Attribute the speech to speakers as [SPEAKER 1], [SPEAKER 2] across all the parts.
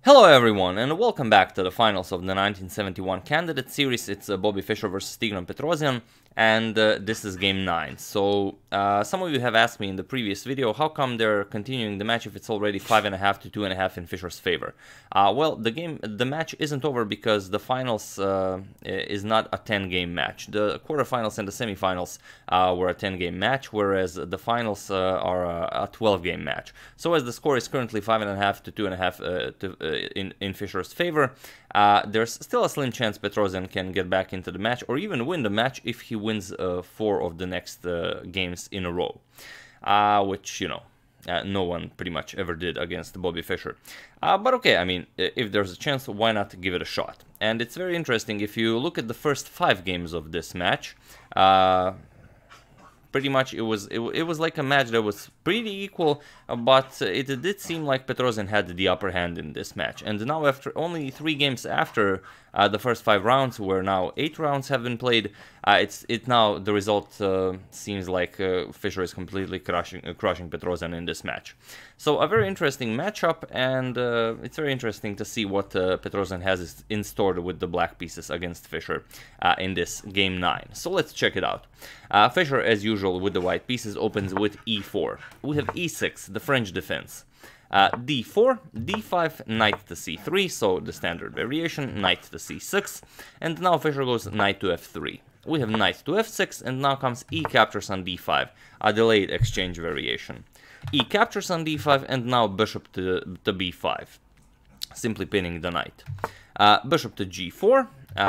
[SPEAKER 1] Hello everyone, and welcome back to the finals of the 1971 Candidate Series. It's Bobby Fischer versus Tigran Petrosian, and this is game 9. So, some of you have asked me in the previous video, how come they're continuing the match if it's already 5.5 to 2.5 in Fischer's favor? Well, the match isn't over because the finals is not a 10-game match. The quarterfinals and the semifinals were a 10-game match, whereas the finals are a 12-game match. So, as the score is currently 5.5 to 2.5 in Fischer's favor, there's still a slim chance Petrosian can get back into the match or even win the match if he wins 4 of the next games in a row, which, you know, no one pretty much ever did against Bobby Fischer. But okay, I mean, if there's a chance, why not give it a shot? And it's very interesting, if you look at the first 5 games of this match, pretty much it was like a match that was pretty equal, but it did seem like Petrosian had the upper hand in this match. And now, after only 3 games after the first 5 rounds, where now 8 rounds have been played, now the result seems like Fischer is completely crushing Petrosian in this match. So a very interesting matchup, and it's very interesting to see what Petrosian has in store with the black pieces against Fischer in this game 9. So let's check it out. Fischer, as usual with the white pieces, opens with e4. We have e6, the French defense. d4, d5, knight to c3, so the standard variation, knight to c6, and now Fischer goes knight to f3. We have knight to f6, and now comes e captures on d5, a delayed exchange variation. E captures on d5, and now bishop to b5, simply pinning the knight. Bishop to g4,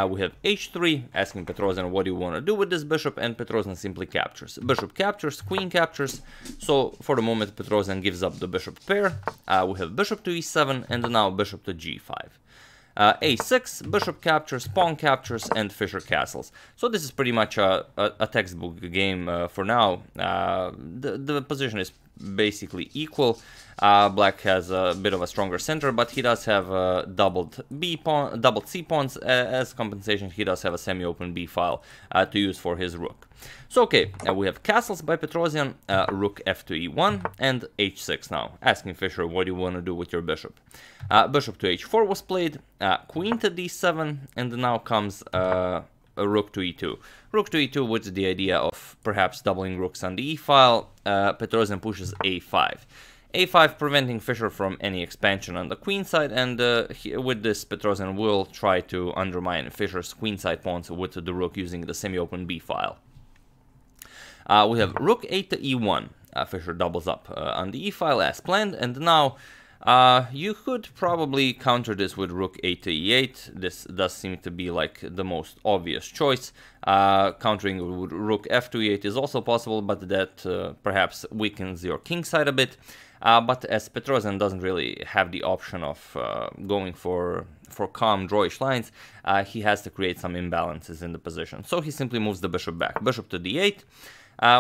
[SPEAKER 1] we have h3, asking Petrosian what do you want to do with this bishop, and Petrosian simply captures. Bishop captures, queen captures, so for the moment Petrosian gives up the bishop pair. We have bishop to e7, and now bishop to g5. a6, bishop captures, pawn captures, and Fischer castles. So this is pretty much a textbook game for now. The position is basically equal. Black has a bit of a stronger center, but he does have doubled C pawns. As compensation, he does have a semi-open B file to use for his rook. So okay, we have castles by Petrosian, rook f to e1, and h6 now, asking Fischer what do you want to do with your bishop. Bishop to h4 was played, queen to d7, and now comes a rook to e2. Rook to e2 with the idea of perhaps doubling rooks on the e file. Petrosian pushes a5. a5 preventing Fischer from any expansion on the queen side, and with this Petrosian will try to undermine Fischer's queenside pawns with the rook using the semi-open b file. We have rook a to e1. Fischer doubles up on the e file as planned, and now you could probably counter this with rook a to e8. This does seem to be like the most obvious choice. Countering with rook f to e8 is also possible, but that perhaps weakens your king side a bit. But as Petrosian doesn't really have the option of going for calm drawish lines, he has to create some imbalances in the position. So he simply moves the bishop back. Bishop to d8.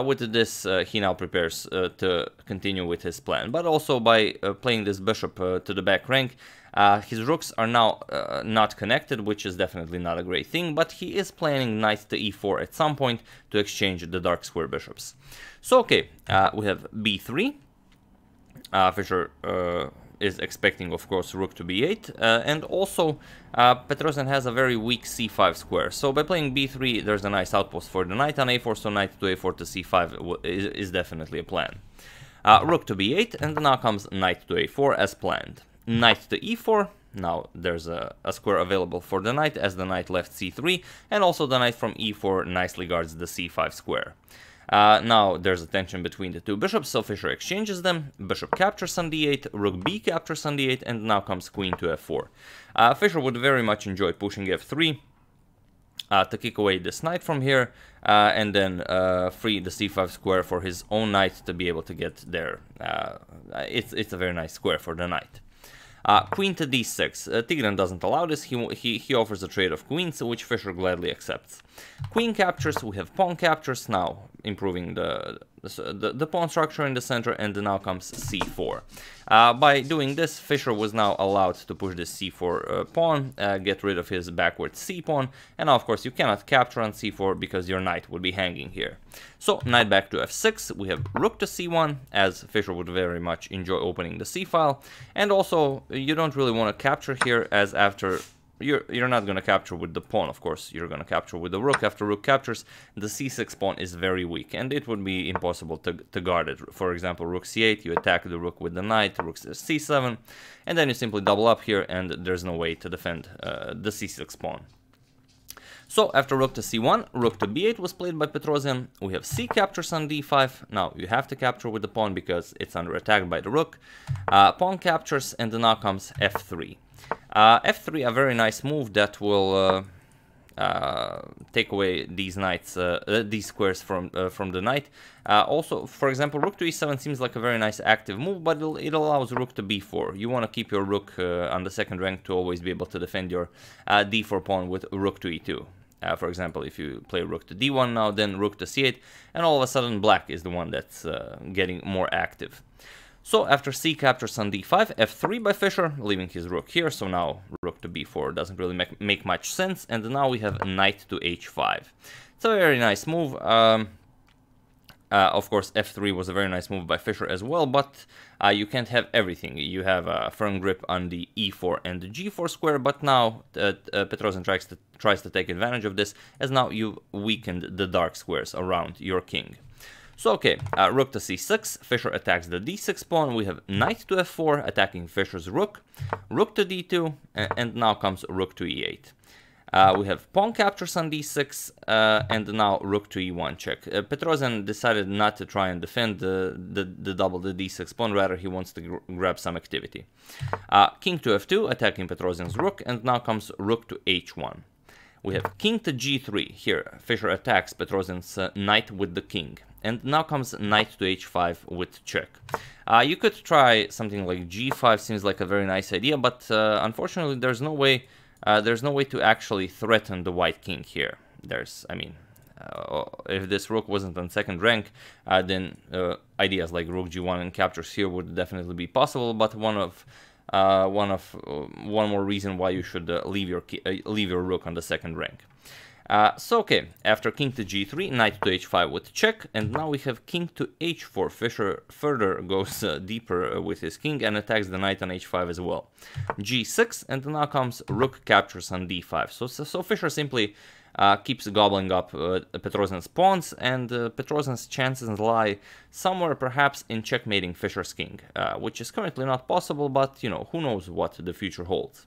[SPEAKER 1] With this, he now prepares to continue with his plan. But also by playing this bishop to the back rank, his rooks are now not connected, which is definitely not a great thing. But he is planning knight to e4 at some point to exchange the dark square bishops. So okay, we have b3. Fischer is expecting, of course, rook to b8, and also Petrosian has a very weak c5 square. So by playing b3, there's a nice outpost for the knight on a4, so knight to a4 to c5 is definitely a plan. Rook to b8, and now comes knight to a4 as planned. Knight to e4, now there's a square available for the knight, as the knight left c3, and also the knight from e4 nicely guards the c5 square. Now there's a tension between the two bishops, so Fischer exchanges them. Bishop captures on d8, rook b captures on d8, and now comes queen to f4. Fischer would very much enjoy pushing f3 to kick away this knight from here, and then free the c5 square for his own knight to be able to get there. It's a very nice square for the knight. Queen to d6. Tigran doesn't allow this. He offers a trade of queens, which Fischer gladly accepts. Queen captures. We have pawn captures now, improving the the pawn structure in the center, and now comes c4. By doing this, Fischer was now allowed to push this c4 pawn, get rid of his backward c pawn, and now of course you cannot capture on c4 because your knight would be hanging here. So knight back to f6, we have rook to c1, as Fischer would very much enjoy opening the c file, and also you don't really want to capture here, as after you're not going to capture with the pawn, of course, you're going to capture with the rook. After rook captures, the c6 pawn is very weak, and it would be impossible to guard it. For example, rook c8, you attack the rook with the knight, rook c7, and then you simply double up here, and there's no way to defend the c6 pawn. So after rook to c1, rook to b8 was played by Petrosian. We have c captures on d5. Now you have to capture with the pawn because it's under attack by the rook. Pawn captures, and now comes f3. F3, a very nice move that will take away these knights, these squares from the knight. Also, for example, rook to e7 seems like a very nice active move, but it allows rook to b4. You want to keep your rook on the second rank to always be able to defend your d4 pawn with rook to e2. For example, if you play rook to d1 now, then rook to c8, and all of a sudden black is the one that's getting more active. So after c captures on d5, f3 by Fischer, leaving his rook here, so now rook to b4 doesn't really make much sense, and now we have knight to h5. It's a very nice move. Of course, f3 was a very nice move by Fischer as well, but you can't have everything. You have a firm grip on the e4 and the g4 square, but now Petrosian tries to take advantage of this, as now you've weakened the dark squares around your king. So okay, rook to c6, Fischer attacks the d6 pawn, we have knight to f4 attacking Fischer's rook, rook to d2, and now comes rook to e8. We have pawn captures on d6, and now rook to e1 check. Petrosian decided not to try and defend the double the d6 pawn, rather he wants to grab some activity. King to f2 attacking Petrosian's rook, and now comes rook to h1. We have king to g3, here Fischer attacks Petrosian's knight with the king. And now comes knight to h5 with check. You could try something like g5, seems like a very nice idea, but unfortunately there's no way to actually threaten the white king here. If this rook wasn't on second rank, then ideas like rook g1 and captures here would definitely be possible. But one more reason why you should leave your rook on the second rank. So okay, after king to g3, knight to h5 with check, and now we have king to h4. Fischer further goes deeper with his king and attacks the knight on h5 as well. g6, and now comes rook captures on d5. So Fischer simply keeps gobbling up Petrosian's pawns, and Petrosian's chances lie somewhere perhaps in checkmating Fischer's king, which is currently not possible, but you know, who knows what the future holds.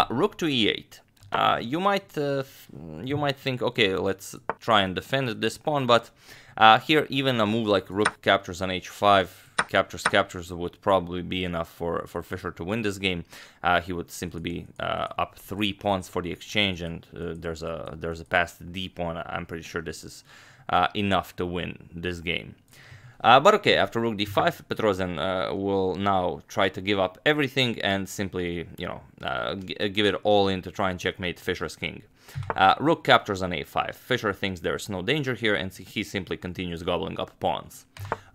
[SPEAKER 1] Rook to e8. You might think, okay, let's try and defend this pawn, but here even a move like rook captures on h5, captures would probably be enough for Fischer to win this game. He would simply be up 3 pawns for the exchange, and there's a passed d pawn. I'm pretty sure this is enough to win this game. But okay, after rook d5, Petrosian will now try to give up everything and simply, you know, give it all in to try and checkmate Fischer's king. Rook captures on a5. Fischer thinks there's no danger here, and he simply continues gobbling up pawns.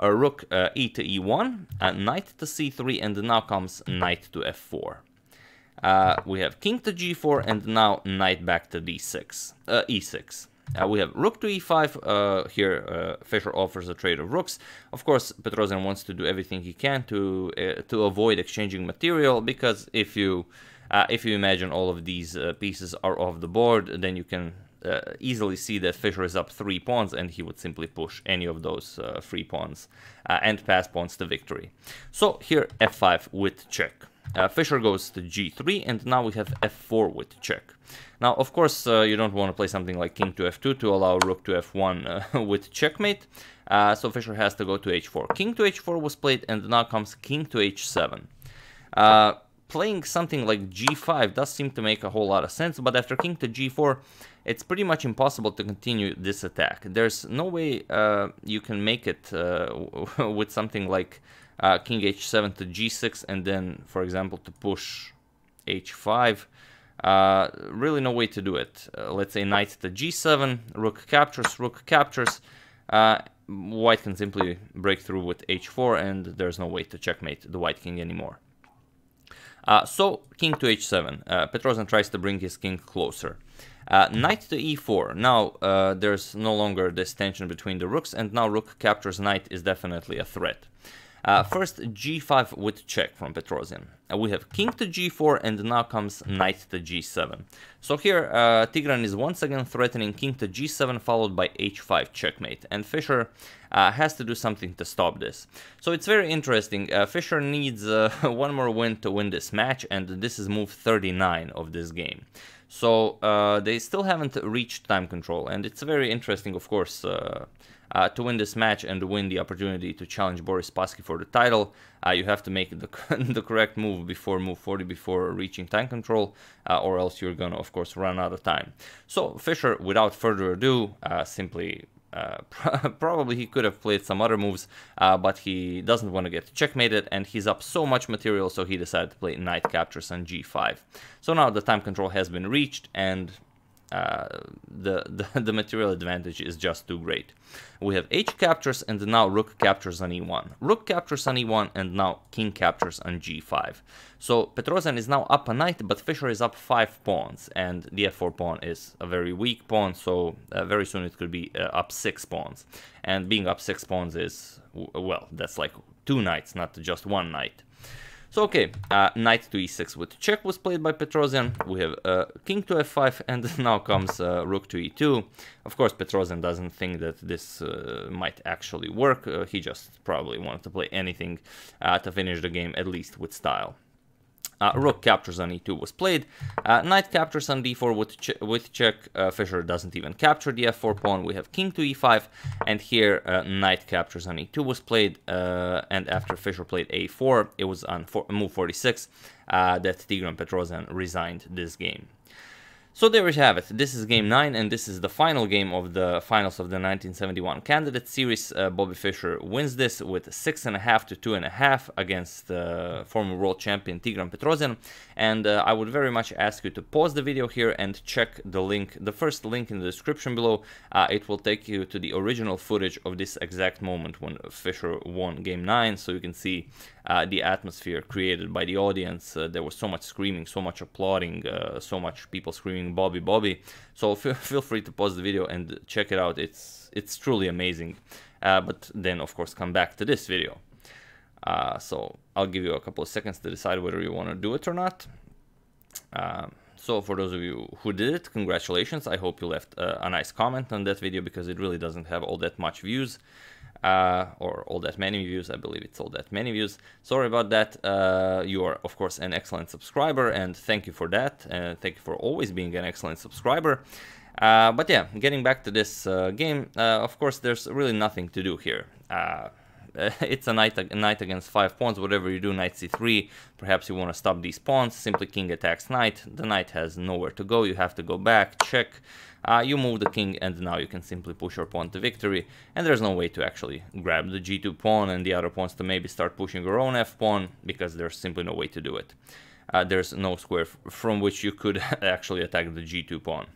[SPEAKER 1] Rook e to e1, knight to c3, and now comes knight to f4. We have king to g4, and now knight back to d6, e6. We have rook to e5, here Fischer offers a trade of rooks. Of course, Petrosian wants to do everything he can to avoid exchanging material, because if you imagine all of these pieces are off the board, then you can easily see that Fischer is up 3 pawns, and he would simply push any of those free pawns and pass pawns to victory. So here f5 with check. Fischer goes to g3, and now we have f4 with check. Now, of course, you don't want to play something like king to f2 to allow rook to f1 with checkmate, so Fischer has to go to h4. King to h4 was played, and now comes king to h7. Playing something like g5 does seem to make a whole lot of sense, but after king to g4, it's pretty much impossible to continue this attack. There's no way you can make it with something like king h7 to g6, and then, for example, to push h5. Really no way to do it. Let's say knight to g7, rook captures, white can simply break through with h4, and there's no way to checkmate the white king anymore. So king to h7. Petrosian tries to bring his king closer. Knight to e4. Now there's no longer this tension between the rooks, and now rook captures knight is definitely a threat. First g5 with check from Petrosian. We have king to g4, and now comes knight to g7. So here Tigran is once again threatening king to g7 followed by h5 checkmate, and Fischer has to do something to stop this. So it's very interesting. Fischer needs one more win to win this match, and this is move 39 of this game. So they still haven't reached time control, and it's very interesting, of course, to win this match and win the opportunity to challenge Boris Spassky for the title. You have to make the correct move before move 40, before reaching time control, or else you're gonna, of course, run out of time. So Fischer, without further ado, simply probably he could have played some other moves, but he doesn't want to get checkmated, and he's up so much material, so he decided to play knight captures on g5. So now the time control has been reached, and the material advantage is just too great. We have h captures, and now rook captures on e1. Rook captures on e1, and now king captures on g5. So Petrosian is now up a knight, but Fischer is up 5 pawns, and the f4 pawn is a very weak pawn, so very soon it could be up 6 pawns. And being up 6 pawns is, well, that's like 2 knights, not just 1 knight. So okay, knight to e6 with check was played by Petrosian. We have king to f5, and now comes rook to e2. Of course, Petrosian doesn't think that this might actually work. He just probably wanted to play anything to finish the game, at least with style. Rook captures on e2 was played. Knight captures on d4 with check. Fischer doesn't even capture the f4 pawn. We have king to e5, and here knight captures on e2 was played. And after Fischer played a4, it was on move 46 that Tigran Petrosian resigned this game. So there we have it. This is game 9, and this is the final game of the finals of the 1971 Candidate Series. Bobby Fischer wins this with 6.5 to 2.5 against former world champion Tigran Petrosian. And I would very much ask you to pause the video here and check the link, the first link in the description below. It will take you to the original footage of this exact moment when Fischer won game 9, so you can see the atmosphere created by the audience. There was so much screaming, so much applauding, so much people screaming Bobby, Bobby. So feel free to pause the video and check it out. It's truly amazing. But then, of course, come back to this video. So I'll give you a couple of seconds to decide whether you want to do it or not. So for those of you who did it, congratulations. I hope you left a nice comment on that video, because it really doesn't have all that much views. Or all that many views. I believe it's all that many views. Sorry about that. You are, of course, an excellent subscriber, and thank you for that. Thank you for always being an excellent subscriber. But yeah, getting back to this game, of course, there's really nothing to do here. It's a knight against 5 pawns. Whatever you do, knight c3, perhaps you want to stop these pawns. Simply king attacks knight. The knight has nowhere to go. You have to go back, check. You move the king, and now you can simply push your pawn to victory. And there's no way to actually grab the g2 pawn and the other pawns to maybe start pushing your own f pawn, because there's simply no way to do it. There's no square from which you could actually attack the g2 pawn.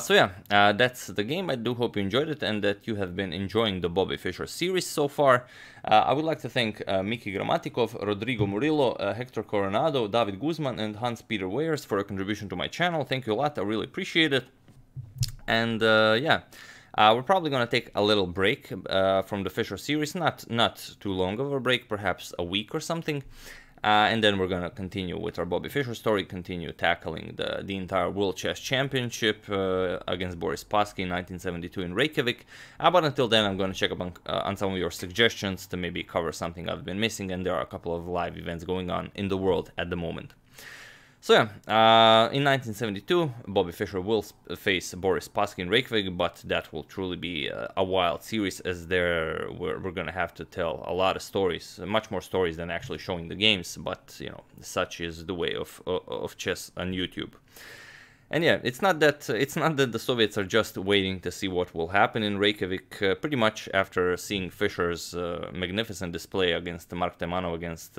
[SPEAKER 1] So yeah, that's the game. I do hope you enjoyed it and that you have been enjoying the Bobby Fischer series so far. I would like to thank Miki Gramatikov, Rodrigo Murillo, Hector Coronado, David Guzman, and Hans-Peter Weyers for a contribution to my channel. Thank you a lot. I really appreciate it. And yeah, we're probably going to take a little break from the Fischer series. Not too long of a break, perhaps a week or something. And then we're going to continue with our Bobby Fischer story, continue tackling the entire World Chess Championship against Boris Spassky in 1972 in Reykjavik. But until then, I'm going to check up on some of your suggestions to maybe cover something I've been missing, and there are a couple of live events going on in the world at the moment. So yeah, in 1972, Bobby Fischer will face Boris Spassky in Reykjavik, but that will truly be a wild series, as we're going to have to tell a lot of stories, much more stories than actually showing the games, but, you know, such is the way of chess on YouTube. And yeah, it's not that the Soviets are just waiting to see what will happen in Reykjavik. Pretty much after seeing Fischer's magnificent display against Mark Temanov, against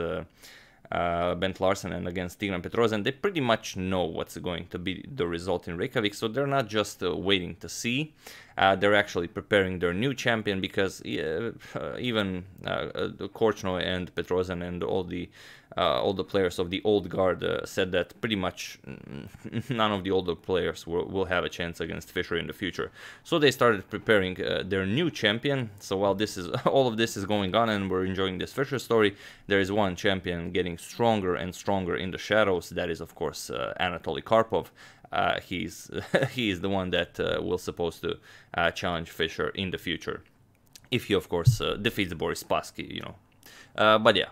[SPEAKER 1] Bent Larsen and against Tigran Petrosian, they pretty much know what's going to be the result in Reykjavik, so they're not just waiting to see. They're actually preparing their new champion, because even Korchnoi and Petrosian and all the players of the old guard said that pretty much none of the older players will have a chance against Fischer in the future. So they started preparing their new champion. So while all of this is going on and we're enjoying this Fischer story, there is one champion getting stronger and stronger in the shadows. That is, of course, Anatoly Karpov. He is the one that will supposed to challenge Fischer in the future, if he, of course, defeats Boris Spassky, you know. But yeah,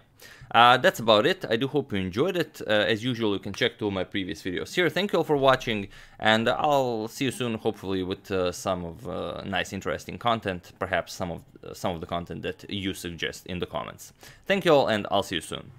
[SPEAKER 1] that's about it. I do hope you enjoyed it. As usual, you can check two of my previous videos here. Thank you all for watching, and I'll see you soon, hopefully with some of nice, interesting content, perhaps some of the content that you suggest in the comments. Thank you all, and I'll see you soon.